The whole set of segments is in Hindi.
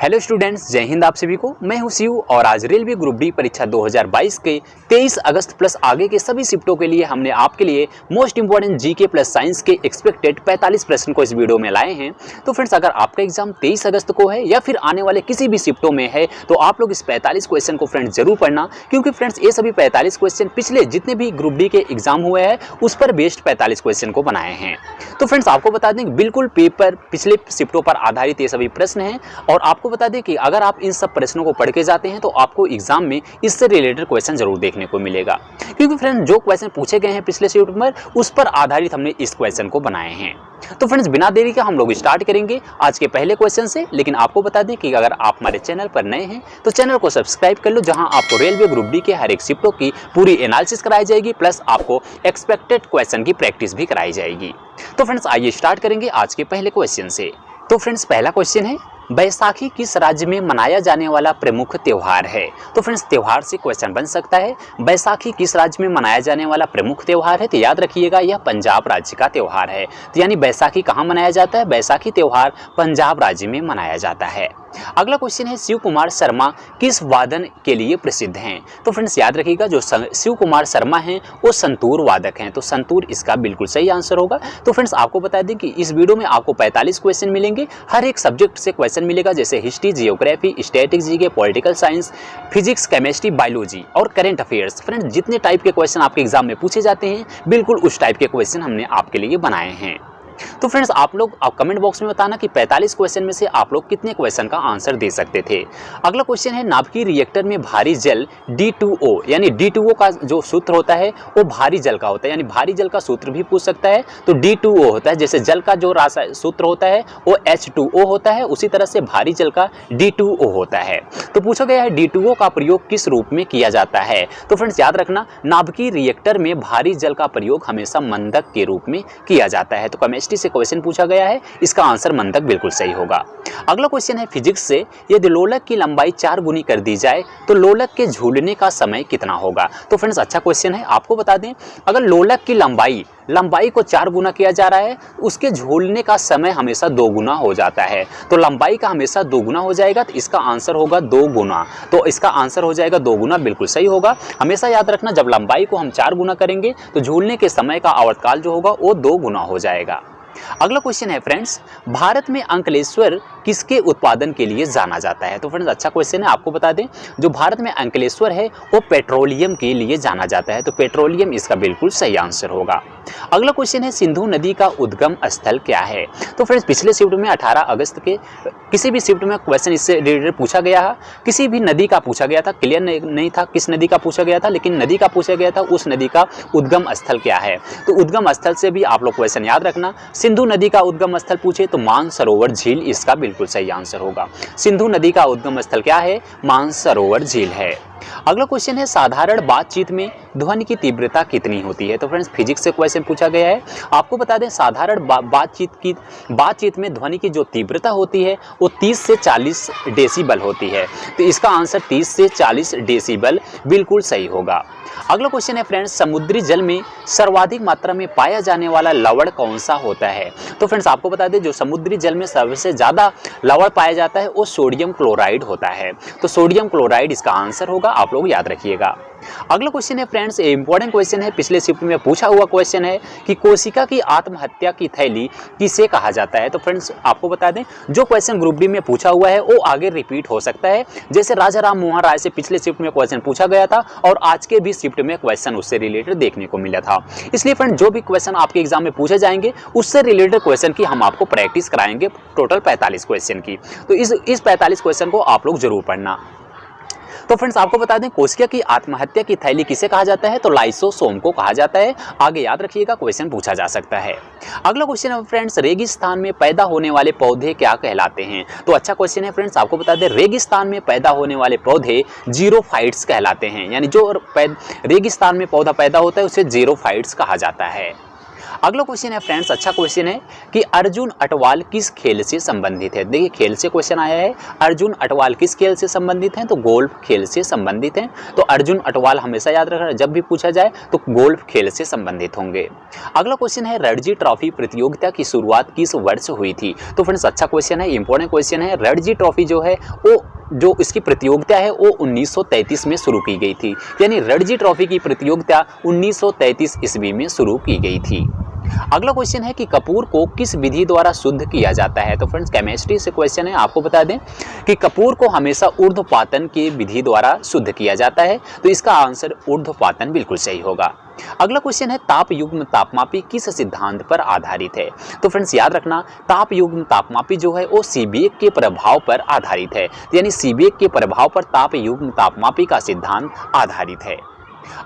हेलो स्टूडेंट्स, जय हिंद। आप सभी को मैं हूं शिव और आज रेलवे ग्रुप डी परीक्षा 2022 के 23 अगस्त प्लस आगे के सभी शिफ्टों के लिए हमने आपके लिए most important GK plus science के एक्सपेक्टेड 45 प्रश्न को इस वीडियो में लाए हैं। तो फ्रेंड्स, अगर आपका एग्जाम 23 अगस्त को है या फिर आने वाले किसी भी शिफ्टों में है तो आप लोग इस 45 क्वेश्चन को फ्रेंड्स जरूर पढ़ना, क्योंकि फ्रेंड्स ये सभी 45 क्वेश्चन पिछले जितने भी ग्रुप डी के एग्जाम हुए हैं उस पर बेस्ड 45 क्वेश्चन को बनाए हैं। तो फ्रेंड्स, आपको बता दें बिल्कुल पेपर पिछले शिफ्टों पर आधारित ये सभी प्रश्न हैं और आपको बता दें कि अगर आप इन सब प्रश्नों को पढ़ के जाते हैं तो आपको एग्जाम में इससे रिलेटेड क्वेश्चन जरूर देखने को मिलेगा, क्योंकि फ्रेंड्स जो क्वेश्चन पूछे गए हैं पिछले शिफ्ट में उस पर आधारित हमने इस क्वेश्चन को बनाए हैं। तो फ्रेंड्स, बिना देरी के हम लोग स्टार्ट करेंगे आज के पहले क्वेश्चन से। लेकिन आपको बता दें कि अगर आप हमारे चैनल पर नए हैं तो चैनल को सब्सक्राइब कर लो, जहां आपको रेलवे ग्रुप डी के हर एक शिफ्टों की पूरी एनालिसिस कराई जाएगी, प्लस आपको एक्सपेक्टेड क्वेश्चन की प्रैक्टिस भी कराई जाएगी। तो फ्रेंड्स, आइए स्टार्ट करेंगे आज के पहले क्वेश्चन से। तो फ्रेंड्स, पहला क्वेश्चन है, बैसाखी किस राज्य में मनाया जाने वाला प्रमुख त्योहार है? तो फ्रेंड्स, त्योहार से क्वेश्चन बन सकता है, बैसाखी किस राज्य में मनाया जाने वाला प्रमुख त्योहार है? तो याद रखिएगा यह पंजाब राज्य का त्योहार है। तो यानी बैसाखी कहाँ मनाया जाता है? बैसाखी त्योहार पंजाब राज्य में मनाया जाता है। अगला क्वेश्चन है, शिव कुमार शर्मा किस वादन के लिए प्रसिद्ध हैं? तो फ्रेंड्स, याद रखिएगा जो शिव कुमार शर्मा हैं वो संतूर वादक हैं। तो संतूर इसका बिल्कुल सही आंसर होगा। तो फ्रेंड्स, आपको बता दें कि इस वीडियो में आपको 45 क्वेश्चन मिलेंगे, हर एक सब्जेक्ट से क्वेश्चन मिलेगा, जैसे history, geography, statics, GK, political science, physics, chemistry, biology और करंट अफेयर्स। फ्रेंड्स, जितने टाइप के क्वेश्चन आपके एग्जाम में पूछे जाते हैं बिल्कुल उस टाइप के क्वेश्चन हमने आपके लिए बनाए हैं। तो फ्रेंड्स, आप लोग कमेंट बॉक्स में बताना कि 45 क्वेश्चन में से आप लोग कितने क्वेश्चन का आंसर दे सकते थे। अगला क्वेश्चन है, नाभिकीय रिएक्टर में भारी जल D2O यानी D2O का जो सूत्र होता है वो भारी जल का होता है, यानी भारी जल का सूत्र भी पूछ सकता है तो D2O होता है। जैसे जल का जो रासायनिक सूत्र होता है वो H2O होता है, उसी तरह से भारी जल का D2O होता है। तो पूछा गया है D2O का प्रयोग किस रूप में किया जाता है? तो फ्रेंड्स, याद रखना नाभिकीय रिएक्टर में भारी जल का प्रयोग हमेशा मंदक के रूप में किया जाता है। तो केमिस्ट्री से क्वेश्चन पूछा गया है, इसका आंसर मंदक बिल्कुल सही होगा। अगला क्वेश्चन है, फिजिक्स से, यदि लोलक की लंबाई 4 गुनी कर दी जाए तो लोलक के झूलने का समय कितना होगा? तो फ्रेंड्स, अच्छा क्वेश्चन है। आपको बता दें अगर लोलक की लंबाई को 4 गुना किया जा रहा है, उसके झूलने का समय हमेशा 2 गुना हो जाता है। तो लंबाई का हमेशा 2 गुना हो जाएगा, तो इसका आंसर होगा 2 गुना। तो इसका आंसर हो जाएगा 2 गुना, बिल्कुल सही होगा। हमेशा याद रखना जब लंबाई को हम 4 गुना करेंगे तो झूलने के समय का आवर्तकाल जो होगा वो 2 गुना हो जाएगा। अगला क्वेश्चन है, फ्रेंड्स, भारत में अंकलेश्वर किसके उत्पादन के लिए जाना जाता है? तो फ्रेंड्स, अच्छा क्वेश्चन है। आपको बता दें जो भारत में अंकलेश्वर है वो पेट्रोलियम के लिए जाना जाता है। तो पेट्रोलियम इसका बिल्कुल सही आंसर होगा। अगला क्वेश्चन है, सिंधु नदी का उद्गम स्थल क्या है? तो फ्रेंड्स, पिछले शिफ्ट में 18 अगस्त के किसी भी शिफ्ट में क्वेश्चन इससे रिलेटेड पूछा गया है, किसी भी नदी का पूछा गया था, क्लियर नहीं था किस नदी का पूछा गया था, लेकिन नदी का पूछा गया था, उस नदी का उद्गम स्थल क्या है? तो उद्गम स्थल से भी आप लोग क्वेश्चन याद रखना। सिंधु नदी का उद्गम स्थल पूछे तो मानसरोवर झील इसका बिल्कुल सही आंसर होगा। सिंधु नदी का उद्गम स्थल क्या है? मानसरोवर झील है। अगला क्वेश्चन है, साधारण बातचीत में ध्वनि की तीव्रता कितनी होती है? तो फ्रेंड्स, फिजिक्स से क्वेश्चन पूछा गया है। आपको बता दें साधारण बातचीत में ध्वनि की जो तीव्रता होती है वो 30 से 40 डेसिबल होती है। तो इसका आंसर 30 से 40 डेसिबल बिल्कुल सही होगा। अगला क्वेश्चन है, फ्रेंड्स, समुद्री जल में सर्वाधिक मात्रा में पाया जाने वाला लवण कौन सा होता है? तो फ्रेंड्स, आपको बता दें जो समुद्री जल में सबसे ज्यादा लवण पाया जाता है वो सोडियम क्लोराइड होता है। तो सोडियम क्लोराइड इसका आंसर होगा, आप लोग याद रखिएगा। अगला क्वेश्चन है, फ्रेंड्स, इंपॉर्टेंट क्वेश्चन है, पिछले शिफ्ट में पूछा हुआ क्वेश्चन है कि कोशिका की आत्महत्या की थैली किसे कहा जाता है? तो फ्रेंड्स, आपको बता दें जो क्वेश्चन ग्रुप डी में पूछा हुआ है वो आगे रिपीट हो सकता है। जैसे राजा राम मोहन राय से पिछले शिफ्ट में क्वेश्चन पूछा गया था और आज के भी शिफ्ट में क्वेश्चन उससे रिलेटेड देखने को मिला था। इसलिए फ्रेंड, जो भी क्वेश्चन आपके एग्जाम में पूछे जाएंगे उससे रिलेटेड क्वेश्चन की हम आपको प्रैक्टिस कराएंगे, टोटल 45 क्वेश्चन की। तो इस 45 क्वेश्चन को आप लोग जरूर पढ़ना। तो फ्रेंड्स, आपको बता दें कोशिका की आत्महत्या की थैली किसे कहा जाता है? तो लाइसोसोम को कहा जाता है। आगे याद रखिएगा, क्वेश्चन पूछा जा सकता है। अगला क्वेश्चन है, फ्रेंड्स, रेगिस्तान में पैदा होने वाले पौधे क्या कहलाते हैं? तो अच्छा क्वेश्चन है। फ्रेंड्स, आपको बता दें रेगिस्तान में पैदा होने वाले पौधे जीरोफाइट्स कहलाते हैं, यानी जो रेगिस्तान में पौधा पैदा होता है उसे जीरोफाइट्स कहा जाता है। अगला क्वेश्चन है फ्रेंड्स, अच्छा क्वेश्चन है कि अर्जुन अटवाल किस खेल से संबंधित है। देखिए खेल से क्वेश्चन आया है, अर्जुन अटवाल किस खेल से संबंधित हैं, तो गोल्फ खेल से संबंधित हैं। तो अर्जुन अटवाल हमेशा याद रखना, जब भी पूछा जाए तो गोल्फ खेल से संबंधित होंगे। अगला क्वेश्चन है रणजी ट्रॉफी प्रतियोगिता की शुरुआत किस वर्ष हुई थी। तो फ्रेंड्स अच्छा क्वेश्चन है, इंपॉर्टेंट क्वेश्चन है। रणजी ट्रॉफी जो है वो जो इसकी प्रतियोगिता है वो 1933 में शुरू की गई थी, यानी रणजी ट्रॉफी की प्रतियोगिता 1933 ईस्वी में शुरू की गई थी। अगला क्वेश्चन है कि कपूर को किस विधि द्वारा शुद्ध किया जाता है। तो फ्रेंड्स केमिस्ट्री से क्वेश्चन है, आपको बता दें कि कपूर को हमेशा ऊर्ध्वपातन की विधि द्वारा शुद्ध किया जाता है, तो इसका आंसर ऊर्ध्वपातन बिल्कुल सही होगा। अगला क्वेश्चन है ताप युग्म तापमापी किस सिद्धांत पर आधारित है। तो फ्रेंड्स याद रखना, ताप युग्म तापमापी जो है वो सीबेक के प्रभाव पर आधारित है, यानी सीबेक के प्रभाव पर ताप युग्म तापमापी का सिद्धांत आधारित है।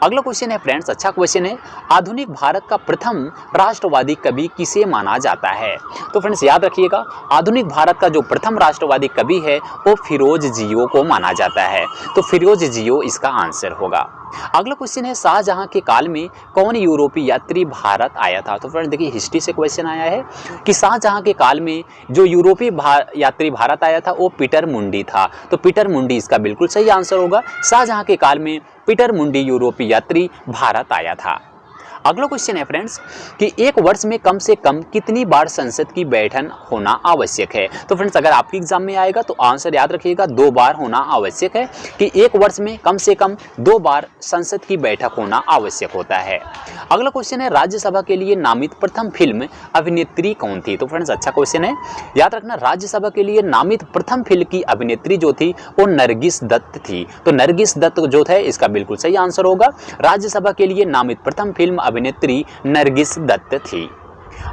अगला क्वेश्चन है फ्रेंड्स, अच्छा क्वेश्चन है, आधुनिक भारत का प्रथम राष्ट्रवादी कवि किसे माना जाता है। तो फ्रेंड्स याद रखिएगा, आधुनिक भारत का जो प्रथम राष्ट्रवादी कवि है वो फिरोज जियो को माना जाता है, तो फिरोज जियो इसका आंसर होगा। अगला क्वेश्चन है, शाहजहां के काल में कौन यूरोपीय यात्री भारत आया था। तो फ्रेंड्स देखिए हिस्ट्री से क्वेश्चन आया है कि शाहजहां के काल में जो यूरोपीय यात्री भारत आया था वो पीटर मुंडी था, तो पीटर मुंडी इसका बिल्कुल सही आंसर होगा। शाहजहां के काल में पीटर मुंडी यूरोपीय यात्री भारत आया था। अगला क्वेश्चन है फ्रेंड्स कि एक वर्ष में कम से कम कितनी बार संसद की बैठक होना आवश्यक है। तो फ्रेंड्स अगर आपके एग्जाम में आएगा तो आंसर याद रखिएगा 2 बार होना आवश्यक है, कि एक वर्ष में कम से कम 2 बार संसद की बैठक होना आवश्यक होता है। अगला क्वेश्चन है, राज्यसभा के लिए नामित प्रथम फिल्म अभिनेत्री कौन थी। तो फ्रेंड्स अच्छा क्वेश्चन है, याद रखना राज्यसभा के लिए नामित प्रथम फिल्म की अभिनेत्री जो थी वो नरगिस दत्त थी, तो नरगिस दत्त जो है इसका बिल्कुल सही आंसर होगा। राज्यसभा के लिए नामित प्रथम फिल्म अभिनेत्री नरगिस दत्त थी।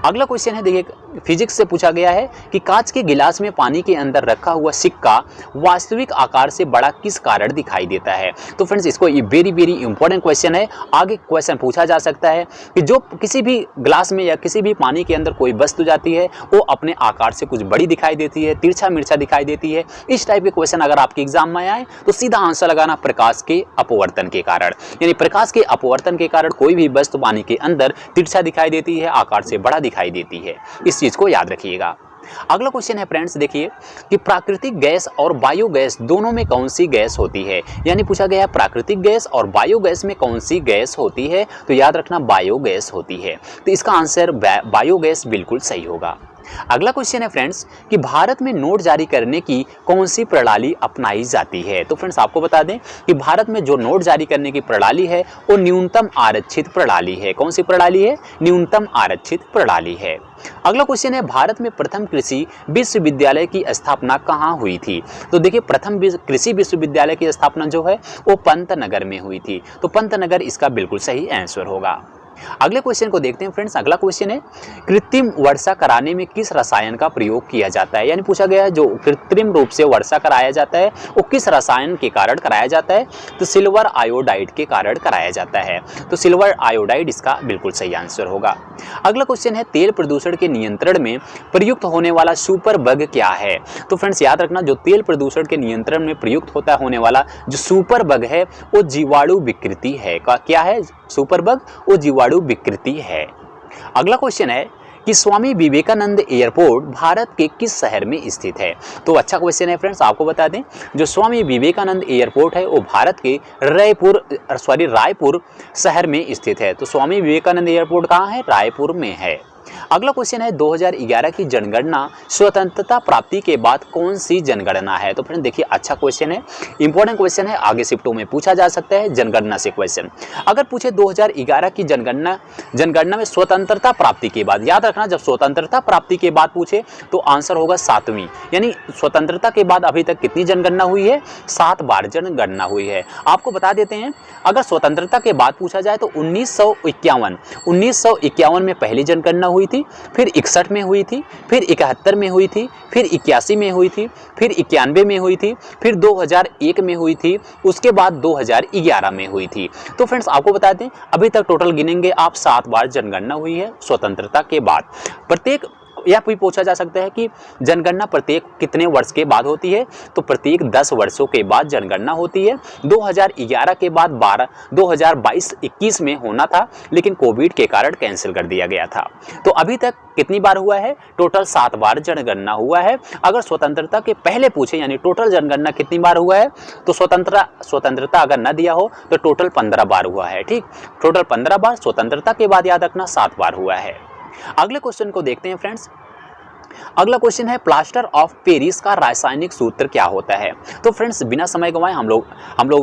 अगला क्वेश्चन है, देखिए फिजिक्स से पूछा गया है कि कांच के गिलास में पानी के अंदर रखा हुआ सिक्का वास्तविक आकार से बड़ा किस कारण दिखाई देता है। तो फ्रेंड्स इसको ये वेरी इंपॉर्टेंट क्वेश्चन है, आगे क्वेश्चन पूछा जा सकता है कि जो किसी भी ग्लास में या किसी भी पानी के अंदर कोई वस्तु जाती है वो अपने आकार से कुछ बड़ी दिखाई देती है, तिरछा मिर्चा दिखाई देती है। इस टाइप के क्वेश्चन अगर आपके एग्जाम में आए तो सीधा आंसर लगाना प्रकाश के अपवर्तन के कारण, यानी प्रकाश के अपवर्तन के कारण कोई भी वस्तु पानी के अंदर तिरछा दिखाई देती है, आकार से बड़ा दिखाई देती है, इस चीज को याद रखिएगा। अगला क्वेश्चन है फ्रेंड्स, देखिए कि प्राकृतिक गैस और बायोगैस दोनों में कौन सी गैस होती है, यानी पूछा गया प्राकृतिक गैस और बायोगैस में कौन सी गैस होती है, तो याद रखना बायोगैस होती है, तो इसका आंसर बायोगैस बिल्कुल सही होगा। अगला क्वेश्चन है फ्रेंड्स कि भारत में नोट जारी करने की कौन सी प्रणाली अपनाई जाती है। तो फ्रेंड्स आपको बता दें कि भारत में जो नोट जारी करने की प्रणाली है वो न्यूनतम आरक्षित प्रणाली है। कौन सी प्रणाली है? न्यूनतम आरक्षित प्रणाली है। अगला क्वेश्चन है, भारत में प्रथम कृषि विश्वविद्यालय की स्थापना कहाँ हुई थी। तो देखिए प्रथम कृषि विश्वविद्यालय की स्थापना जो है वो पंतनगर में हुई थी, तो पंतनगर इसका बिल्कुल सही आंसर होगा। अगले क्वेश्चन को देखते हैं फ्रेंड्स। अगला क्वेश्चन है, कृत्रिम वर्षा कराने में किस रसायन का प्रयोग किया जाता है, यानी पूछा गया है जो कृत्रिम रूप से वर्षा कराया जाता है वो किस रसायन के कारण कराया जाता है, तो सिल्वर आयोडाइड के कारण कराया जाता है, तो सिल्वर आयोडाइड इसका बिल्कुल सही आंसर होगा। अगला क्वेश्चन है, तेल प्रदूषण के नियंत्रण में प्रयुक्त होने वाला सुपर बग क्या है। तो फ्रेंड्स याद रखना जो तेल प्रदूषण के नियंत्रण में प्रयुक्त होने वाला जो सुपर बग है वो जीवाणु विकृति है। क्या है? सुपर बग वो जीवाणु विकृति है। अगला क्वेश्चन है कि स्वामी विवेकानंद एयरपोर्ट भारत के किस शहर में स्थित है। तो अच्छा क्वेश्चन है फ्रेंड्स, आपको बता दें जो स्वामी विवेकानंद एयरपोर्ट है वो भारत के रायपुर शहर में स्थित है, तो स्वामी विवेकानंद एयरपोर्ट कहाँ है? रायपुर में है। अगला क्वेश्चन है, 2011 की जनगणना स्वतंत्रता प्राप्ति के बाद कौन सी जनगणना है। तो फ्रेंड देखिए अच्छा क्वेश्चन है, इंपॉर्टेंट क्वेश्चन है, आगे शिफ्टों में पूछा जा सकता है जनगणना से क्वेश्चन। अगर पूछे 2011 की जनगणना में स्वतंत्रता प्राप्ति के बाद, याद रखना जब स्वतंत्रता प्राप्ति के बाद पूछे तो आंसर होगा 7वीं, यानी स्वतंत्रता के बाद अभी तक कितनी जनगणना हुई है? 7 बार जनगणना हुई है। आपको बता देते हैं अगर स्वतंत्रता के बाद पूछा जाए तो 1951 में पहली जनगणना हुई थी, फिर 61 में हुई थी, फिर 71 में हुई थी, फिर 81 में हुई थी, फिर 91 में हुई थी, फिर 2001 में हुई थी, उसके बाद 2011 में हुई थी। तो फ्रेंड्स आपको बता दें अभी तक टोटल गिनेंगे आप 7 बार जनगणना हुई है स्वतंत्रता के बाद। प्रत्येक यह भी पूछा जा सकता है कि जनगणना प्रत्येक कितने वर्ष के बाद होती है, तो प्रत्येक 10 वर्षों के बाद जनगणना होती है। 2011 के बाद 2022-21 में होना था, लेकिन कोविड के कारण कैंसिल कर दिया गया था। तो अभी तक कितनी बार हुआ है? टोटल 7 बार जनगणना हुआ है। अगर स्वतंत्रता के पहले पूछे यानी टोटल जनगणना कितनी बार हुआ है, तो स्वतंत्रता अगर न दिया हो तो टोटल 15 बार हुआ है। ठीक, टोटल 15 बार, स्वतंत्रता के बाद याद रखना 7 बार हुआ है। अगले क्वेश्चन को देखते हैं फ्रेंड्स। अगला क्वेश्चन है प्लास्टर ऑफ पेरिस का रासायनिक सूत्र क्या होता है। तो फ्रेंड्स बिना समय गंवाए हम लोग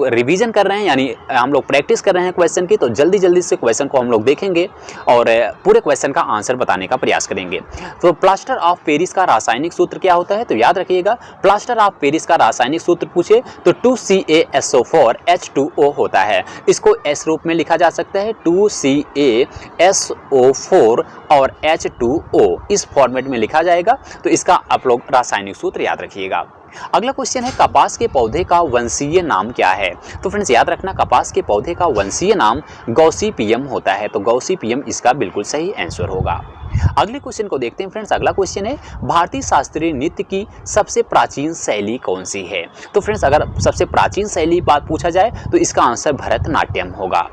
रिवीजन कर रहे हैं, यानी हम लोग प्रैक्टिस कर रहे हैं क्वेश्चन की, तो जल्दी से क्वेश्चन को हम लोग देखेंगे और पूरे क्वेश्चन का आंसर बताने का प्रयास करेंगे। तो प्लास्टर ऑफ पेरिस का रासायनिक सूत्र क्या होता है, तो याद रखिएगा प्लास्टर ऑफ पेरिस का रासायनिक सूत्र पूछे तो 2CaSO4H2O होता है। इसको एस रूप में लिखा जा सकता है, 2CaSO4 और H2O इस फॉर्मेट में लिखा जाएगा। तो इसका आप लोग रासायनिक सूत्र याद रखिएगा। अगला क्वेश्चन है कपास के पौधे का वंशीय नाम क्या है। तो फ्रेंड्स याद रखना कपास के पौधे का वंशीय नाम गॉसिपियम होता है। तो गॉसिपियम इसका बिल्कुल सही आंसर होगा। अगले क्वेश्चन को देखते हैं फ्रेंड्स। अगला क्वेश्चन है भारतीय शास्त्रीय नृत्य की सबसे प्राचीन शैली कौन सी है। तो फ्रेंड्स अगर सबसे प्राचीन शैली बात पूछा जाए तो इसका आंसर भरतनाट्यम होगा।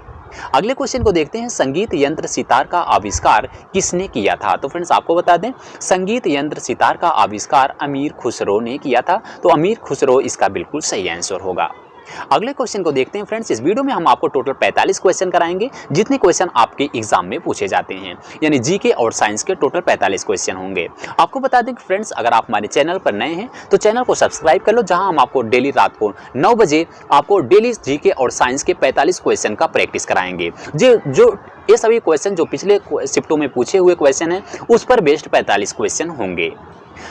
अगले क्वेश्चन को देखते हैं संगीत यंत्र सितार का आविष्कार किसने किया था। तो फ्रेंड्स आपको बता दें संगीत यंत्र सितार का आविष्कार अमीर खुसरो ने किया था। तो अमीर खुसरो इसका बिल्कुल सही आंसर होगा। अगले क्वेश्चन को देखते हैं फ्रेंड्स। इस वीडियो में हम आपको टोटल 45 क्वेश्चन कराएंगे, जितने क्वेश्चन आपके एग्जाम में पूछे जाते हैं, यानी जीके और साइंस के टोटल 45 क्वेश्चन होंगे। आपको बता दें कि फ्रेंड्स अगर आप हमारे चैनल पर नए हैं तो चैनल को सब्सक्राइब कर लो, जहां हम आपको डेली रात को 9 बजे आपको डेली जीके और साइंस के 45 क्वेश्चन का प्रैक्टिस कराएंगे। जो ये सभी क्वेश्चन जो पिछले शिफ्टों में पूछे हुए क्वेश्चन हैं उस पर बेस्ड 45 क्वेश्चन होंगे।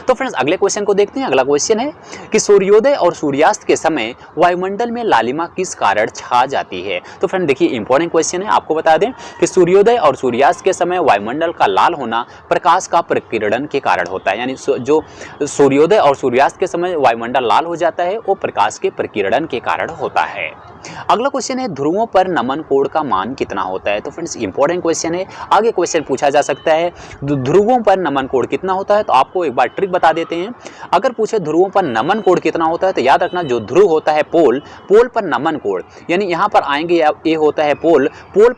तो फ्रेंड्स अगले क्वेश्चन को देखते हैं। अगला क्वेश्चन है कि सूर्योदय और सूर्यास्त के समय वायुमंडल में लालिमा किस कारण छा जाती है। तो फ्रेंड देखिए इंपॉर्टेंट क्वेश्चन है। आपको बता दें कि सूर्योदय और सूर्यास्त के समय वायुमंडल का लाल होना प्रकाश का प्रकीर्णन के कारण होता है, यानी जो सूर्योदय और सूर्यास्त के समय वायुमंडल लाल हो जाता है वो प्रकाश के प्रकीर्णन के कारण होता है। अगला क्वेश्चन है ध्रुवों पर नमन कोण का मान कितना होता है। तो फ्रेंड्स इंपॉर्टेंट क्वेश्चन है, आगे क्वेश्चन पूछा जा सकता है ध्रुवों पर नमन कोण कितना होता है। तो आपको एक बार ट्रिक बता देते हैं। अगर पूछे ध्रुवों पर नमन कोण कितना होता है तो याद रखना जो ध्रुव होता है पोल पर नमन कोण, यानी यहाँ पर आएंगे ये होता है पोल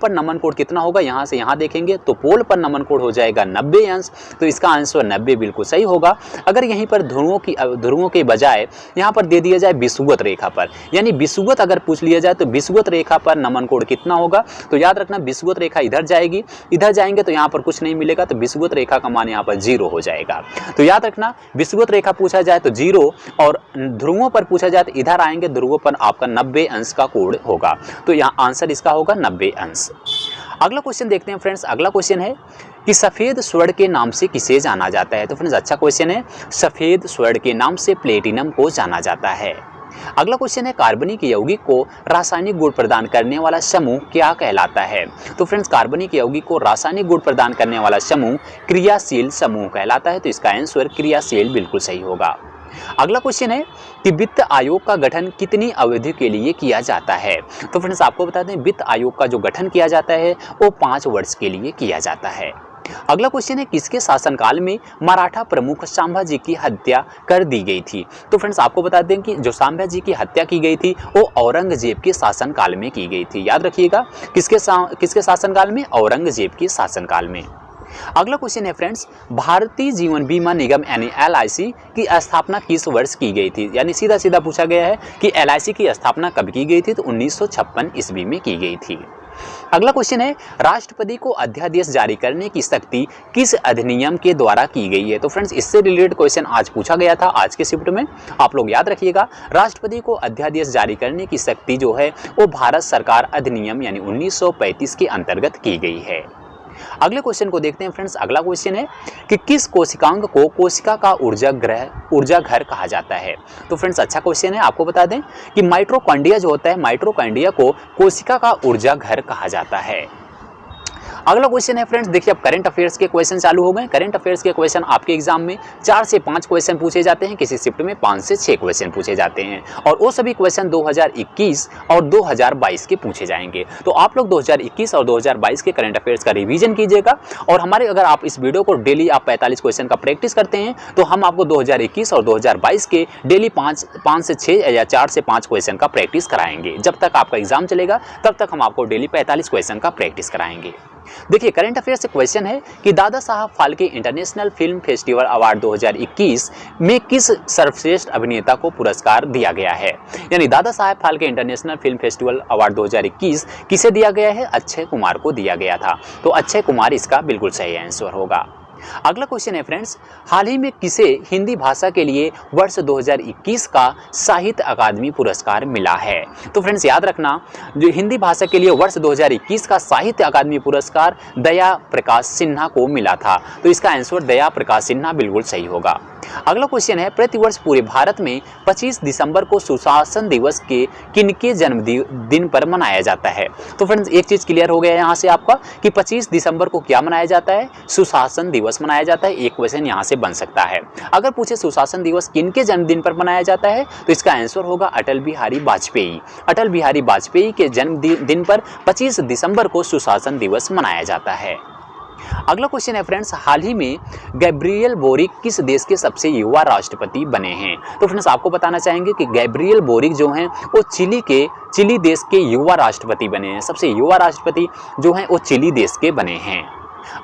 पर नमन कोण कितना होगा, यहाँ से यहाँ देखेंगे तो पोल पर नमन कोण हो जाएगा 90 अंश। तो इसका आंसर 90 बिल्कुल सही होगा। अगर यहीं पर ध्रुवों के बजाय यहाँ पर दे दिया जाए विषुवत रेखा पर, यानी विषुवत अगर पूछ लिया जाए तो विषुवत रेखा पर नमन कोण कितना होगा, तो याद रखना विषुवत रेखा इधर जाएगी, इधर जाएंगे तो यहाँ पर कुछ नहीं मिलेगा, तो विषुवत रेखा का मान यहाँ पर 0 हो जाएगा। तो याद रखना विषुवत रेखा पूछा जाए तो 0 और ध्रुवों पर पूछा जाए तो इधर आएंगे, ध्रुवों पर आपका 90 अंश का कोण होगा। तो यहाँ आंसर इसका होगा 90 अंश। अगला क्वेश्चन देखते हैं फ्रेंड्स। अगला क्वेश्चन है कि सफेद स्वर्ण के नाम से किसे जाना जाता है। तो फ्रेंड्स अच्छा क्वेश्चन है, सफेद स्वर्ण के नाम से प्लेटिनम को जाना जाता है। अगला क्वेश्चन है कार्बनिक यौगिक को रासायनिक गुण प्रदान करने वाला समूह क्या कहलाता है। तो फ्रेंड्स कार्बनिक यौगिक को रासायनिक गुण प्रदान करने वाला समूह क्रियाशील समूह कहलाता है। तो इसका आंसर क्रियाशील बिल्कुल सही होगा। अगला क्वेश्चन है कि वित्त आयोग का गठन कितनी अवधि के लिए किया जाता है। तो फ्रेंड्स आपको बता दें वित्त आयोग का जो गठन किया जाता है वो 5 वर्ष के लिए किया जाता है। अगला क्वेश्चन है किसके शासनकाल में मराठा प्रमुख संभाजी की हत्या कर दी गई थी। तो फ्रेंड्स आपको बता दें कि जो संभाजी की हत्या की गई थी वो औरंगजेब के शासनकाल में की गई थी। याद रखिएगा किसके शासनकाल में, औरंगजेब के शासनकाल में। अगला क्वेश्चन है फ्रेंड्स भारतीय जीवन बीमा निगम यानी LIC की स्थापना किस वर्ष की गई थी। यानी सीधा पूछा गया है कि LIC की स्थापना कब की गई थी, तो 1956 ईस्वी में की गई थी। अगला क्वेश्चन है राष्ट्रपति को अध्यादेश जारी करने की शक्ति किस अधिनियम के द्वारा की गई है। तो फ्रेंड्स इससे रिलेटेड क्वेश्चन आज पूछा गया था आज के शिफ्ट में, आप लोग याद रखिएगा। राष्ट्रपति को अध्यादेश जारी करने की शक्ति जो है वो भारत सरकार अधिनियम यानी 1935 के अंतर्गत की गई है। अगले क्वेश्चन को देखते हैं फ्रेंड्स। अगला क्वेश्चन है कि किस कोशिकांग को कोशिका का ऊर्जा घर कहा जाता है। तो फ्रेंड्स अच्छा क्वेश्चन है। आपको बता दें कि माइटोकॉन्ड्रिया जो होता है, माइटोकॉन्ड्रिया को कोशिका का ऊर्जा घर कहा जाता है। अगला क्वेश्चन है फ्रेंड्स, देखिए अब करंट अफेयर्स के क्वेश्चन चालू हो गए। करंट अफेयर्स के क्वेश्चन आपके एग्जाम में 4 से 5 क्वेश्चन पूछे जाते हैं, किसी शिफ्ट में 5 से 6 क्वेश्चन पूछे जाते हैं और वो सभी क्वेश्चन 2021 और 2022 के पूछे जाएंगे। तो आप लोग 2021 और 2022 के करंट अफेयर्स का रिवीजन कीजिएगा और हमारे अगर आप इस वीडियो को डेली आप 45 क्वेश्चन का प्रैक्टिस करते हैं तो हम आपको 2021 और 2022 के डेली 5 से 6 या 4 से 5 क्वेश्चन का प्रैक्टिस कराएंगे। जब तक आपका एग्जाम चलेगा तब तक हम आपको डेली 45 क्वेश्चन का प्रैक्टिस कराएंगे। देखिए करंट अफेयर्स से क्वेश्चन है कि Dada Saheb Phalke international film festival award 2021 में किस सर्वश्रेष्ठ अभिनेता को पुरस्कार दिया गया है। यानी Dada Saheb Phalke international film festival award 2021 किसे दिया गया है, अक्षय कुमार को दिया गया था। तो अक्षय कुमार इसका बिल्कुल सही आंसर होगा। अगला क्वेश्चन है फ्रेंड्स, हाल ही में किसे हिंदी भाषा के लिए वर्ष 2021 का साहित्य अकादमी पुरस्कार मिला है। तो फ्रेंड्स याद रखना, जो हिंदी भाषा के लिए वर्ष 2021 का साहित्य अकादमी पुरस्कार दया प्रकाश सिन्हा को मिला था। तो इसका आंसर दया प्रकाश सिन्हा बिल्कुल सही होगा। अगला क्वेश्चन है, प्रतिवर्ष पूरे भारत में 25 दिसंबर को सुशासन दिवस के किनके जन्मदिन पर मनाया जाता है। तो फ्रेंड्स एक चीज क्लियर हो गया यहाँ से आपका कि 25 दिसंबर को क्या मनाया जाता है, सुशासन दिवस मनाया जाता है। एक क्वेश्चन यहाँ से बन सकता है। अगर पूछे सुशासन दिवस किनके जन्मदिन पर मनाया जाता है तो इसका आंसर होगा अटल बिहारी वाजपेयी। अटल बिहारी वाजपेयी के जन्मदिन पर 25 दिसंबर को सुशासन दिवस मनाया जाता है। अगला क्वेश्चन है फ्रेंड्स, हाल ही में गैब्रियल बोरिक किस देश के सबसे युवा राष्ट्रपति बने हैं। तो फ्रेंड्स आपको बताना चाहेंगे कि गैब्रियल बोरिक जो हैं वो चिली देश के युवा राष्ट्रपति बने हैं। सबसे युवा राष्ट्रपति जो हैं वो चिली देश के बने हैं।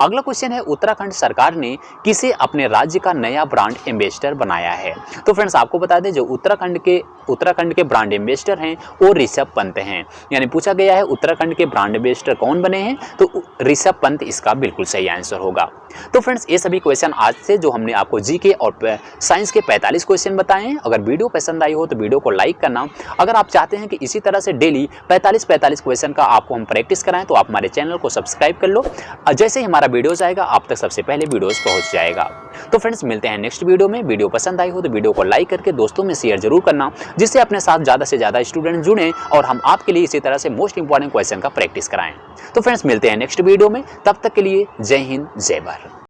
अगला क्वेश्चन है, उत्तराखंड सरकार ने किसे अपने राज्य का नया ब्रांड एम्बेसडर बनाया है। तो फ्रेंड्स आपको बता दें जो उत्तराखंड के ब्रांड एम्बेसडर हैं वो ऋषभ पंत हैं। यानी पूछा गया है उत्तराखंड के ब्रांड एम्बेसडर कौन बने हैं, तो ऋषभ पंत इसका बिल्कुल सही आंसर होगा। तो फ्रेंड्स ये सभी क्वेश्चन आज से जो हमने आपको जीके और साइंस के 45 क्वेश्चन बताए हैं। अगर वीडियो पसंद आई हो तो वीडियो को लाइक करना। अगर आप चाहते हैं कि इसी तरह से डेली 45 क्वेश्चन का आपको हम प्रैक्टिस कराएं तो आप हमारे चैनल को सब्सक्राइब कर लो। जैसे ही हमारा वीडियोस आएगा आप तक सबसे पहले वीडियोस पहुंच जाएगा। तो फ्रेंड्स मिलते हैं नेक्स्ट वीडियो में। वीडियो पसंद आई हो तो वीडियो को लाइक करके दोस्तों में शेयर जरूर करना, जिससे अपने साथ ज़्यादा से ज़्यादा स्टूडेंट जुड़ें और हम आपके लिए इसी तरह से मोस्ट इंपॉर्टेंट क्वेश्चन का प्रैक्टिस कराएं। तो फ्रेंड्स मिलते हैं नेक्स्ट वीडियो में, तब तक के लिए जय हिंद जय भारत।